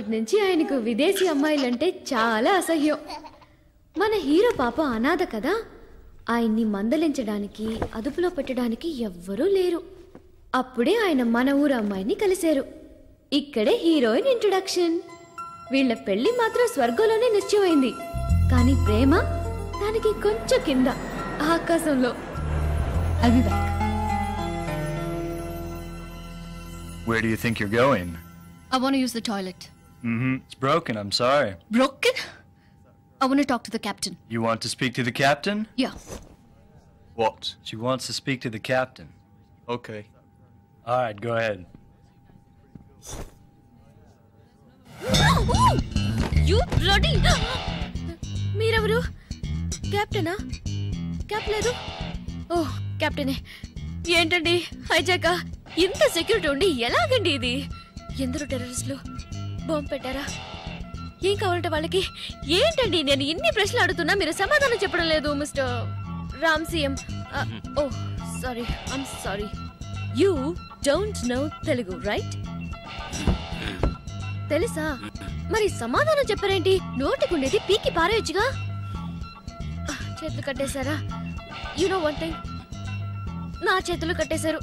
అప్పటినుంచి ఆయనకు విదేశీ అమ్మాయిలంటే చాలా అసహ్యం. మన హీరో పాప అనాథ కదా, ఆయన్ని మందలించడానికి అదుపులో పెట్టడానికి ఎవ్వరూ లేరు. అప్పుడే ఆయన మన ఊరు అమ్మాయిని కలిశారు. ఇక్కడే హీరోయిన్ ఇంట్రొడక్షన్. వీళ్ళ పెళ్లి మాత్రం స్వర్గంలోనే నిశ్చయమైంది, కానీ ప్రేమ దానికి కొంచెం కింద ఆకాశంలో. I'll be back. Where do you think you're going? I want to use the toilet. It's broken, I'm sorry. Broken? I want to talk to the captain. You want to speak to the captain? Yeah. What? She wants to speak to the captain. Okay. Alright, go ahead. You bloody! మీరెవరు? కెప్టెనా? Cap లేదు. ఓహ్, కెప్టెనే. ఏంటండి హైజాక? ఇంత security ఉండి ఎలాగండి ఇది? ఎందరో టెర్రరిస్టులు bomb పెట్టారా? ఏం కావాలంటే వాళ్ళకి? ఏంటండి నేను ఇన్ని ప్రశ్నలు అడుగుతున్నా మీరు సమాధానం చెప్పడం లేదు mister Ram CM. Oh sorry, I'm sorry. You don't know Telugu right? తెలుసా? మరి సమాధానం చెప్పారేంటి? నోటికుండేది పీకి పారేయచ్చుగా. చేతులు కట్టేశారా? యు నో వన్ థింగ్, నా చేతులు కట్టేశారు.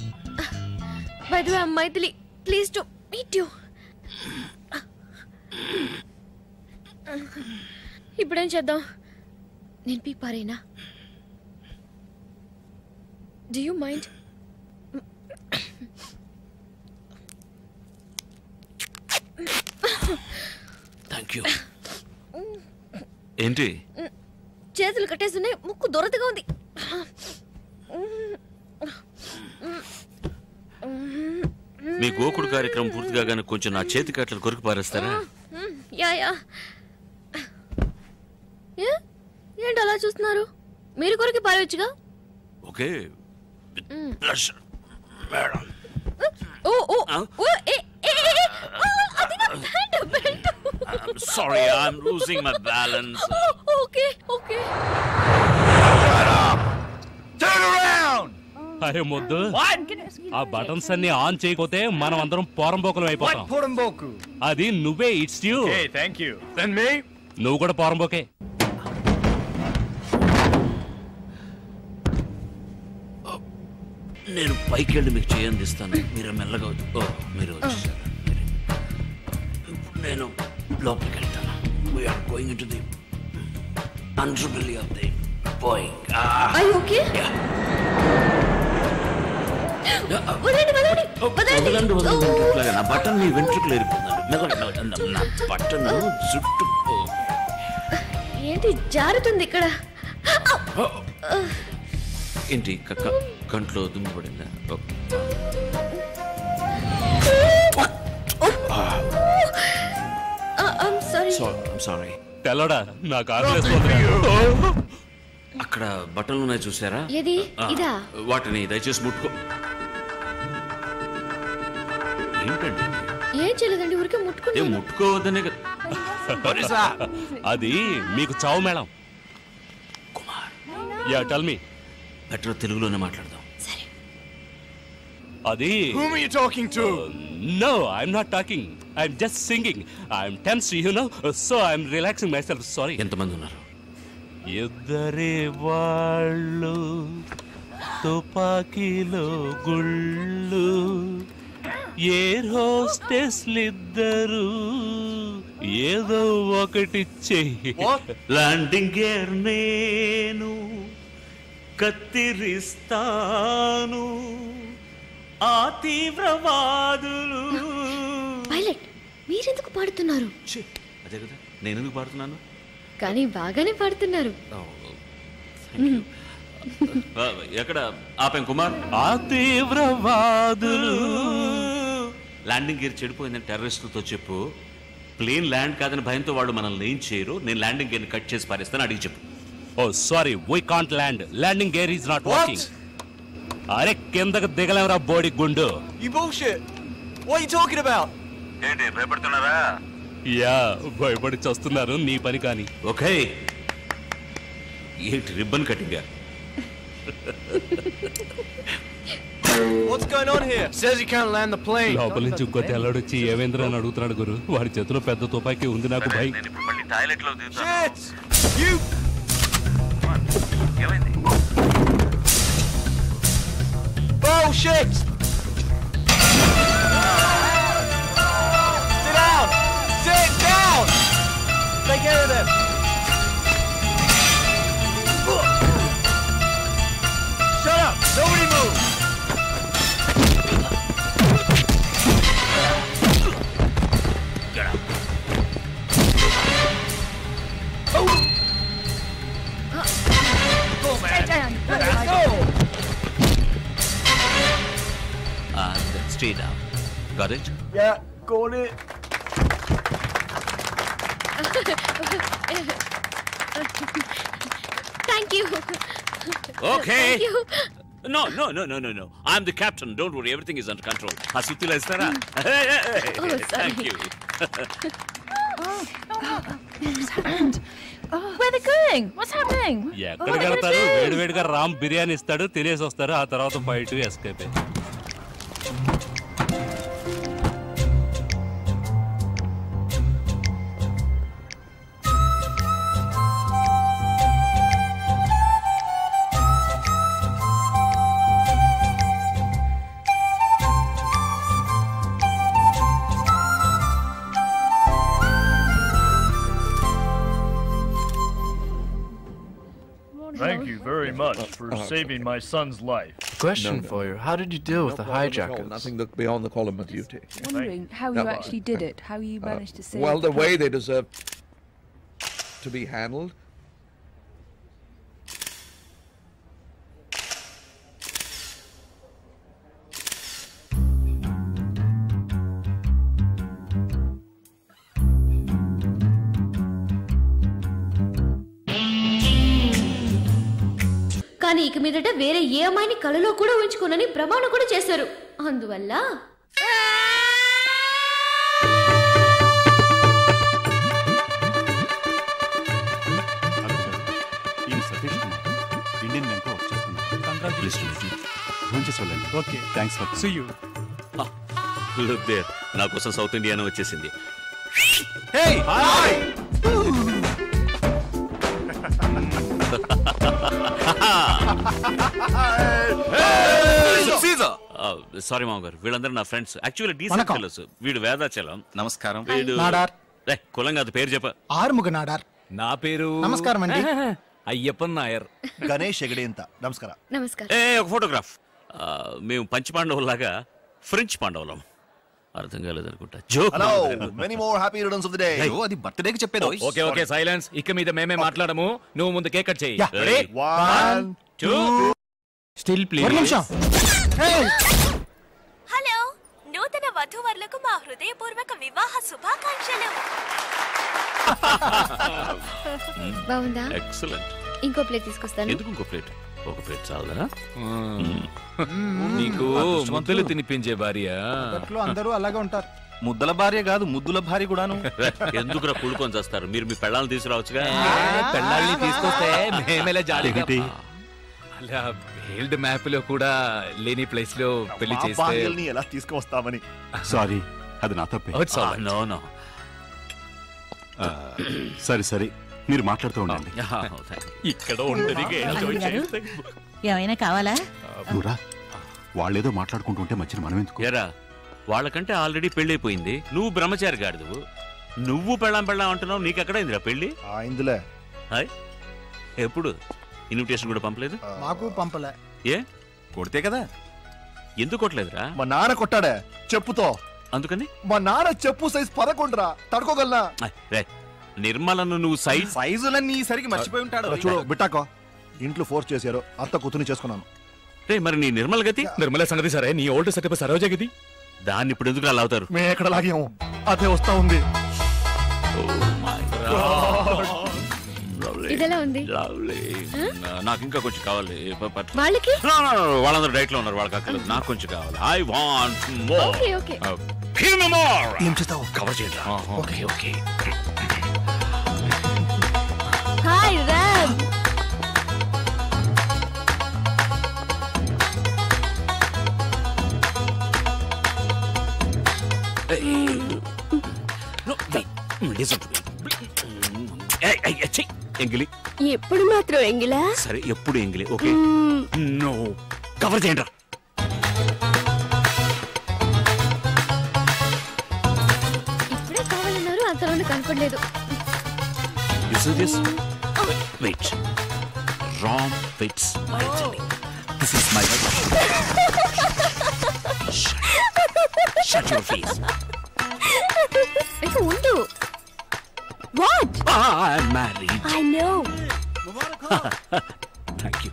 By the way I'm Maithili, please to meet you. ఇప్పుడేం చేద్దాం? నేను పీకి పారేనా? Do you mind? Thank you. ఏంటి చేతులు కట్టేస్తున్నాయి, ముక్కు దొరతగా ఉంది. మీ గోకుడు కార్యక్రమం పూర్తి కాగానే కొంచెం నా చేతి కట్టలు కొరికి పారేస్తారా? Yeah yeah. ఏంటి అలా చూస్తున్నారు? మీరు కొరికి పారేయచ్చుగా. Okay pleasure madam. Oh oh oh ఏ ఏ అది నా belt. I'm sorry, I'm losing my balance. Okay, okay. Turn around! అరే మొద్దు, ఆ బటన్స్ అన్ని ఆన్ చేయకపోతే మనం అందరం పోరంబోకులు అయిపోతాం. What Poramboku? అది నువ్వే. It's you. Okay, thank you. Then me? నువ్వు కూడా పోరంబోకే. నేను పైకి వెళ్ళి మీకు చేయందిస్తాను, మీరు మెల్లగా మీరు నేను లోపలికి వెళ్తాను. We're going into the underbelly of the Boeing. Are you okay? నా బటన్ మీ వెంట్రుకలు ఏరిపోయిందండి. నా బటన్ చుట్టూ ఏంటి జారుతుంది ఇక్కడ? ఏంటి కంట్లో దుమ్ము పడిందా? I'm sorry. I'm sorry. తెల్లడా నాకు ఆకలేస్తుంది. అక్కడ బట్టలు ఉన్నాయి చూసారా? ఏది? ఇదా? వాటిని దయచేసి ముట్టుకో. ఏంటండి? ఏం చేయలేదండి, ఊరికే ముట్టుకున్నాను. ముట్టుకోవద్దనే కదా. అది మీకు చావు madam. Kumar, yeah tell me. Better తెలుగులోనే మాట్లాడదాం. సరే. అది Whom are you talking to? No, I'm not talking. I'm just singing. I'm tense, you know, so I'm relaxing myself. Sorry. ఎంతమంది ఉన్నారు? ఇద్దరే వాళ్ళు, తుపాకీలో గుళ్ళు, ఎయిర్ హోస్టెస్లిద్దరు, ఏదో ఒకటి చెయ్యి. ల్యాండింగ్ గేర్ నేను కత్తిరిస్తాను, ఆ తీవ్రవాదులు. పైలట్, మీరెందుకు పాడుతున్నారు? అదే కదా, నేను ఎందుకు పాడుతున్నాను? కానీ బాగానే పాడుతున్నారు. ఎక్కడ ఆపాం కుమార్? ఆ తీవ్రవాదులు. ల్యాండింగ్ గేర్ చెడిపోయిందని టెర్రరిస్టులతో చెప్పు. ప్లేన్ ల్యాండ్ కాదని భయంతో వాళ్ళు మనల్ని ఏం చేయరు. నేను ల్యాండింగ్ గేర్ కట్ చేసి పారేస్తాను, అడిగి చెప్పు. Oh sorry, we can't land. Landing gear is not working. అరే కిందకు దిగలేవరా బోడి గుండు. You bullshit. What are you talking about? ఏంటి భయపడుతున్నారా? యా, భయపడి చస్తున్నారు. నీ పని కాని. ఓకే, ఏంటి ribbon cutting? What's going on here? Says he can't land the plane. లోపల నుంచి ఇంకో తెల్లడొచ్చి ఏమేంద్ర అని అడుగుతున్నాడు గురు. వాడి చేతిలో పెద్ద తుపాకీ ఉంది నాకు భయ్. Shit! You! Bullshit! Sit down! Sit down! Take care of them! Shut up! Nobody move! And stay down. Got it? Yeah, got it. Thank you. Okay. Thank you. No. I'm the captain. Don't worry. Everything is under control. Asutila istara. Oh, sorry. Thank you. What's happened? Where are they going? What's happening? ఎక్కడికి వెళ్తారు? వేడివేడిగా రామ్ బిర్యానీ ఇస్తాడు, తినేసి వస్తారు. ఆ తర్వాత fight escape. Thank you very much for saving my son's life. Question for you. How did you deal with the hijackers? Nothing beyond the column of duty. Wondering how you actually did it, how you managed to save. Well, the way they deserve to be handled. కానీ ఇక మీదట వేరే ఏ అమ్మాయిని కలలో కూడా ఉంచుకోనని ప్రమాణం కూడా చేశారు. అందువల్ల okay thanks for see you. Look there. నా కోసం సౌత్ ఇండియానే వచ్చేసింది. Hey! Hi! సారీ మామగారు, వీళ్ళందరూ నా ఫ్రెండ్స్. Actually decent fellows. వీడు వేదాచలం. నమస్కారం. వీడు నాడార్. కులం కాదు, పేరు చెప్ప. ఆరుముగ నాడార్. నా పేరు నమస్కారం అండి. అయ్యప్పన్ నాయర్. గణేష్ ఎగడేంత. నమస్కారం. నమస్కారం. ఒక ఫోటోగ్రాఫ్. మేము పంచపాండవులాగా ఫ్రెంచ్ పాండవులం. అర్థం కాలేదనుకుంటా. Hello, many more happy returns of the day. అది బర్త్డే కి చెప్పేది. Okay okay silence. ఇక మీద మేమే మాట్లాడము. నువ్వు ముందు కేక్ కట్ చేయి. 1 2 స్టిల్ ప్లీజ్. ఒక నిమిషం. హలో, నూతన వధూవరులకు మా హృదయపూర్వక వివాహ శుభాకాంక్షలు. బాగుందా? ఎక్సలెంట్. ఇంకో ప్లేట్ తీసుకొస్తాను. ఎందుకు ఇంకో ప్లేట్? ఒక ప్లేట్ చాలదా? నీకు ముద్దలు తినిపించే భార్య. అందరూ అలాగే ఉంటారు. ముద్దల భార్య కాదు, ముద్దుల భార్య కూడాను. ఎందుకురా కూడుకొని చేస్తారు? మీరు మీ పెళ్ళాలను తీసుకురావచ్చుగా. పెళ్ళాల్ని తీసుకొస్తే మేమేలా జాలిగా. అలా హెల్డ్ మ్యాప్ లో కూడా లేని ప్లేస్ లో పెళ్లి చేస్తే ఎలా తీసుకువస్తామని. సారీ, అది నా తప్పే. No no. సరే సరే, మీరు మాట్లాడుతూ ఉండండి. ఇక్కడ ఉండదు. ఏమైనా కావాలా? నువ్వురా, వాళ్ళేదో మాట్లాడుకుంటుంటే మధ్యన మనం ఎందుకు? ఎరా, వాళ్ళకంటే ఆల్రెడీ పెళ్ళైపోయింది. నువ్వు బ్రహ్మచారి గాడిదువు. నువ్వు పెళ్ళాం అంటున్నావు. నీకెక్కడ ఇందిరా పెళ్ళి? ఇందులే. హాయ్, ఎప్పుడు? ఇన్విటేషన్ కూడా పంపలేదు? మాకు పంపలే. ఏ కొడితే కదా. ఎందుకు కొట్టలేదురా? మా నాన్న కొట్టాడే చెప్పుతో. అందుకని మా నాన్న చెప్పు సైజ్ 11 రా. తడుకోగలనా? నిర్మలను నువ్వు సైజులన్నీ సరికి మర్చిపోయి ఉంటాడు. చూడు బిట్టాకో, ఇంట్లో ఫోర్స్ చేశారు. అత్త కూతుని చేసుకున్నాను. రే, మరి నీ నిర్మల గతి? నిర్మల సంగతి సరే, నీ ఓల్డ్ సెటప్ సరోజ గది. దాన్ని ఇప్పుడు ఎందుకు అలా అవుతారు? మేము ఎక్కడ లాగాము, అదే వస్తా ఉంది. ఇదెలా ఉంది? నాకు ఇంకా కొంచెం కావాలి. వాళ్ళకి వాళ్ళందరూ డైట్ లో ఉన్నారు, వాళ్ళకి అక్కర్లేదు. నాకు కొంచెం కావాలి. I want more. Okay okay. Give me more. ఏం చేస్తావు? కవర్ చేయండి. Okay okay. Hi Ram. No, wait. Listen to me. ఎంగిలి ఎప్పుడు మాత్రం ఎంగిలా? సరే ఎప్పుడు ఎంగిలి. ఓకే నో కవర్ చేయండి రా. ఇప్పుడే కావాలన్నారు, అంతలోనే కనపడలేదు. Wait. Rom fits my jelly. This is my Shut your face. ఉండు. What? I'm married. I know. Thank you.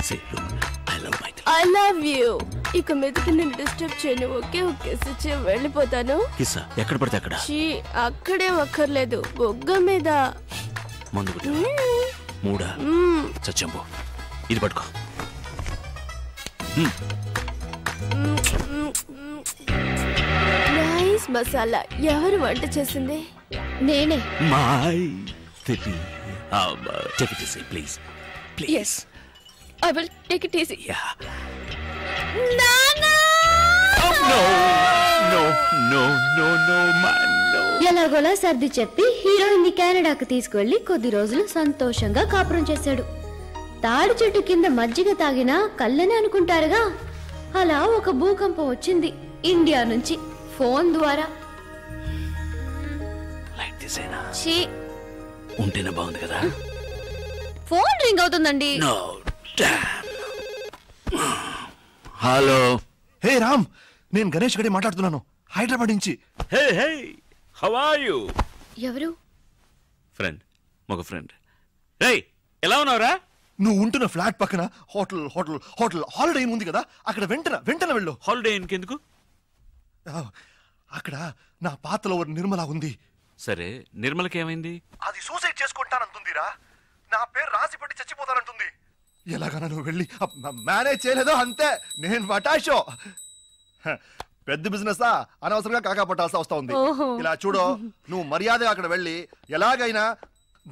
Say, look, I love my jelly. I love you. ఇక మీదకి నేను డిస్టర్బ్ చేయను. ఓకే వెళ్ళిపోతాను. కిస్సా ఎక్కడ పడితే అక్కడ. అక్కడే అక్కర్లేదు, బొగ్గ మీద. మందు మూడా చచ్చంబో. ఇది పట్టుకో. నైస్ మసాలా. ఎవరు వంట చేసింది? నేనే. మై తిప్పి. Take it easy, please. Please. Yes. I will take it easy. Yeah. Nana! No, no, no, no, no, man, no. ఎలాగోలా సర్ది చెప్పి హీరోయిన్ ని కెనడాకు తీసుకువెళ్లి కొద్ది రోజులు సంతోషంగా కాపురం చేశాడు. తాడి చెట్టు కింద మజ్జిగ తాగినా కళ్ళనే అనుకుంటారుగా, అలా ఒక భూకంపం వచ్చింది ఇండియా నుంచి ఫోన్ ద్వారా. Like this, Ena. ఉంటేనే బాగుంది కదా. ఫోన్ రింగ్ అవుతుందండి. No, damn. హలో. హే రామ్, నేను గణేష్ గడి మాట్లాడుతున్నాను, హైదరాబాద్ నుంచి. హే హే, హౌ ఆర్ యు? ఎవరు? ఫ్రెండ్, మగ ఫ్రెండ్. రేయ్, ఎలా ఉన్నావురా? నువ్వు ఉంటున్న ఫ్లాట్ పక్కన hotel hotel hotel holiday in ఉంది కదా, అక్కడ వెంటనే వెళ్ళు. హాలిడే ఇంకెందుకు? అక్కడ నా పాతలో నిర్మల ఉంది. సరే, నిర్మలకి ఏమైంది? అది సూసైడ్ చేసుకుంటానంటుందిరా. నా పేరు రాసి పెట్టి చచ్చిపోతానంటుంది. ఎలాగైనా నువ్వు వెళ్ళి మేనేజ్ చేయలేదో అంతే, నేను పటాషో. పెద్ద బిజినెస్ అనవసరంగా కాకా పట్టాల్సి వస్తా ఉంది. ఇలా చూడు, నువ్వు మర్యాదగా అక్కడ వెళ్ళి ఎలాగైనా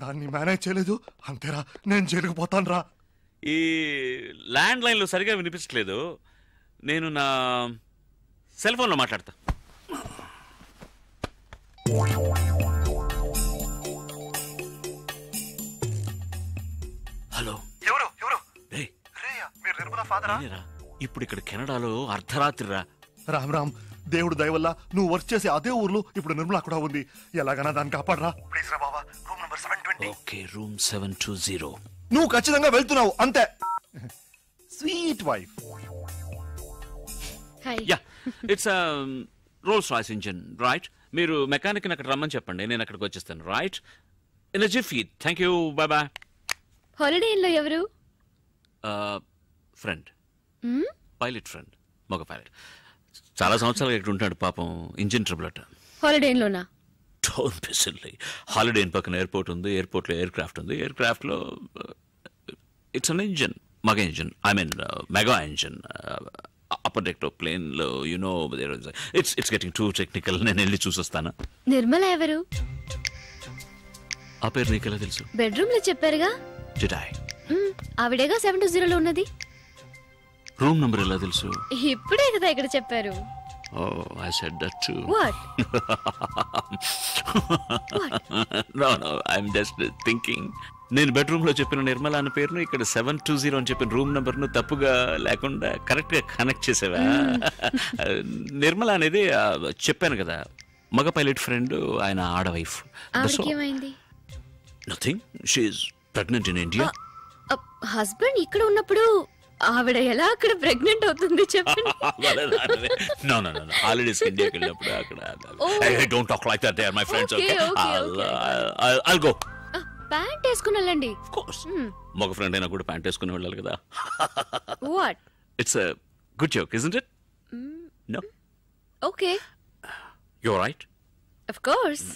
దాన్ని మేనేజ్ చేయలేదు అంతేరా, నేను జైలుకు పోతాను రా. ఈ ల్యాండ్ లైన్లో సరిగా వినిపించలేదు, నేను నా సెల్ ఫోన్లో మాట్లాడతా. హలో. ఎవరు ఎవరు? మీరు నిర్మల ఫాదరా? ఇప్పుడు ఇక్కడ కెనడాలో అర్ధరాత్రి రా. రామ్ రామ్, దేవుడు దయ వల్ల నువ్వు వర్క్ చేసే అదే ఊర్లో ఇప్పుడు నిర్మల కూడా ఉంది. ఎలాగైనా దాన్ని కాపాడరా ప్లీజ్ రా బాబా. Room number 720. Okay, room 720. నువ్వు ఖచ్చితంగా వెళ్తున్నావు అంతే. Sweet wife. Yeah, it's Rolls Royce engine, right? మీరు మెకానిక్ అక్కడ రమ్మని చెప్పండి, నేను అక్కడికి వచ్చేస్తాను. Right, in jiffy. Thank you, bye boy. హాలిడేలో ఎవరు? ఫ్రెండ్, పైలట్ ఫ్రెండ్, మగ పైలట్. చాలా సంవత్సరాలు ఇక్కడ ఉంటాడు పాపం, ఇంజిన్ ట్రబుల్ అట. హాలిడేలోనా? Don't be silly. హాలిడే పక్కన ఎయిర్పోర్ట్ ఉంది, ఎయిర్పోర్ట్లో ఎయిర్ క్రాఫ్ట్ ఉంది, ఎయిర్ క్రాఫ్ట్లో ఇట్స్ అన్ ఇంజిన్, మగ engine, I mean mega engine. Upper deck ప్లేన్లో you know it's getting too technical. నేను వెళ్ళి చూసొస్తాను. నిర్మల ఎవరు? ఆ పేరు నీకెలా తెలుసు? బెడ్రూమ్ లో చెప్పారుగా. ఆవిడేగా 720లో ఉన్నది. రూమ్ నంబర్ ఎలా తెలుసు? ఇప్పుడే కదా ఇక్కడ చెప్పారు. Oh, I said that too. What? No, I'm just thinking. నేను బెడ్రూమ్ లో చెప్పిన నిర్మల అన్న పేరును ఇక్కడ 720 అని చెప్పిన రూమ్ నంబర్ ను తప్పుగా లేకుండా కరెక్ట్ గా కనెక్ట్ చేసేవా? నిర్మల అనేది చెప్పాను కదా, మగ పైలట్ ఫ్రెండ్, ఆయన ఆడ wife. Nothing, she is pregnant in India. Husband ఇక్కడ ఉన్నప్పుడు ఆవిడ ఎలా అక్కడ ప్రెగ్నెంట్ అవుతుంది చెప్పండి. నో హాలిడేస్ ఇండియాకి వెళ్ళినప్పుడు అక్కడ. Don't talk like that, they are my friends. Okay, I'll go. Pant వేసుకుని వెళ్ళండి. ఆఫ్ కోర్స్, మగ ఫ్రెండ్ అయినా కూడా ప్యాంట్ వేసుకుని వెళ్ళాలి కదా. What? It's a good joke, isn't it? No? Okay. You're right. Of course.